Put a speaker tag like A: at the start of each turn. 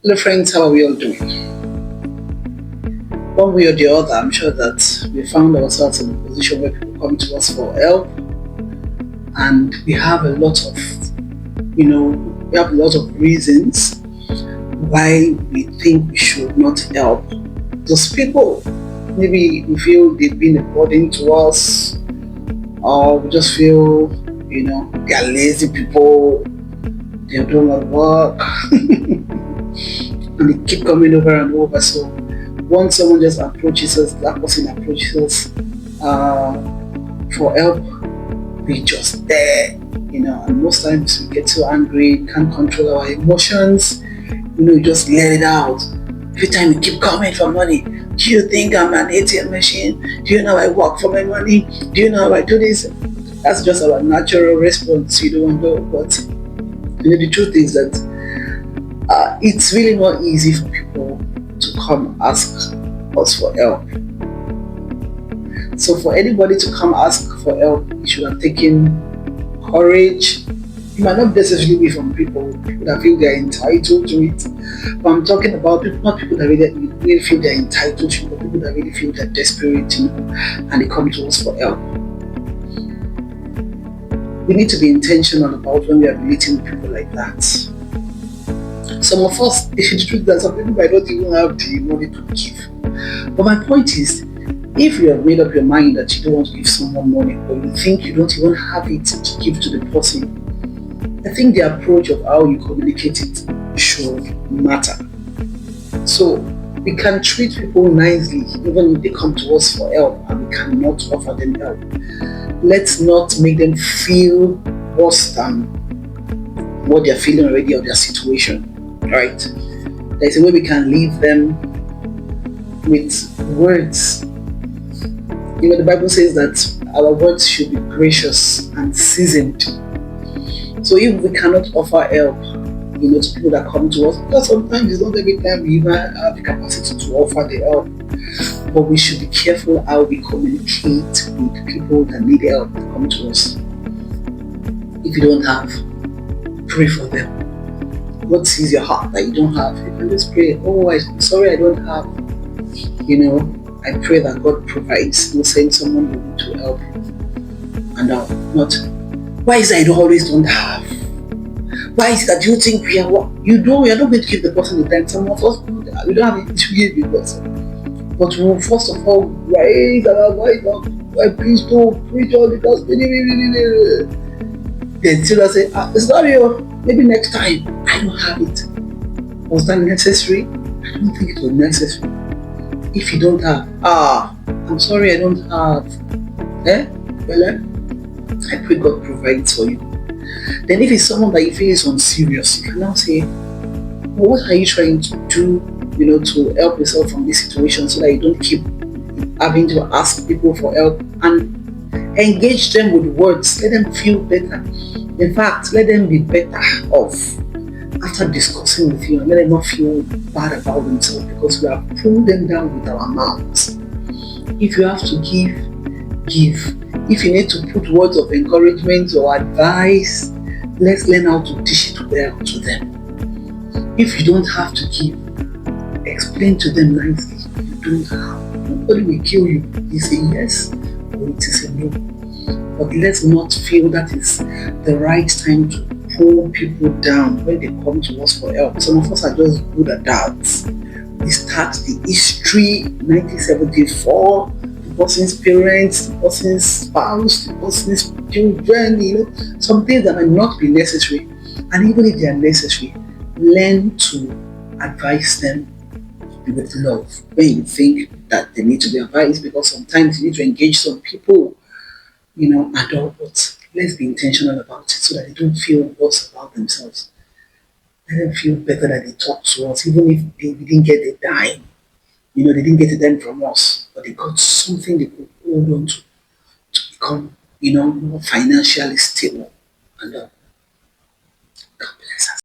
A: Hello friends, how are we all doing? One way or the other, I'm sure that we found ourselves in a position where people come to us for help, and we have a lot of, we have a lot of reasons why we think we should not help those people. Maybe we feel they've been a burden to us, or we just feel, they are lazy people, they don't want to work, and they keep coming over and over. So once someone just approaches us, that person approaches us uh, for help, we just there, and most times we get so angry, can't control our emotions, you just let it out. Every time you keep coming for money, do you think I'm an ATM machine? Do you know I work for my money? Do you know how I do this? That's just our natural response, but the truth is that it's really not easy for people to come ask us for help. So for anybody to come ask for help, you should have taken courage. It might not necessarily be from people that feel they're entitled to it, but I'm talking about people, not people that really feel they're entitled to it, but people that really feel they're desperate, and they come to us for help. We need to be intentional about when we are relating with people like that. Some of us, the truth is that some people might not even have the money to give. But my point is, if you have made up your mind that you don't want to give someone money, or you think you don't even have it to give to the person, I think the approach of how you communicate it should matter. So we can treat people nicely even if they come to us for help and we cannot offer them help. Let's not make them feel worse than what they're feeling already or their situation, right? There's a way we can leave them with words. The Bible says that our words should be gracious and seasoned. So if we cannot offer help, to people that come to us, because sometimes it's not every time we even have the capacity to offer the help, but we should be careful how we communicate with people that need help that come to us. If you don't have, pray for them. What sees your heart that you don't have? You can just pray, I'm sorry I don't have. I pray that God provides. Will send someone to help you. And not, why is it I always don't have? Why is it that you think we are what? We are not going to give the person the time. Some of us, we don't have it to give the person. But we will first of all raise our voice up. Please don't preach all the gospel. Then still say, it's not you. Maybe next time. I don't have it. Was that necessary? I don't think it was necessary. If you don't have, I'm sorry I don't have. I pray God provides for you. Then if it's someone that you feel is unserious, you can now say, what are you trying to do, to help yourself from this situation so that you don't keep having to ask people for help, and engage them with words. Let them feel better. In fact, let them be better off after discussing with you, and let them not feel bad about themselves because we have pulled them down with our mouths. If you have to give. If you need to put words of encouragement or advice, let's learn how to dish it well to them. If you don't have to give, explain to them nicely. You don't have. Nobody will kill you. You say yes or it is a no. But let's not feel that is the right time to pull people down when they come to us for help. Some of us are just good at that. We start the history 1974. The person's parents, the person's spouse, the person's children, some things that might not be necessary. And even if they are necessary, learn to advise them with love when you think that they need to be advised, because sometimes you need to engage some people, adult, but let's be intentional about it so that they don't feel worse about themselves. Let them feel better that they talk to us, even if we didn't get a dime. They didn't get a dime from us, but they got something they could hold on to become, more financially stable. And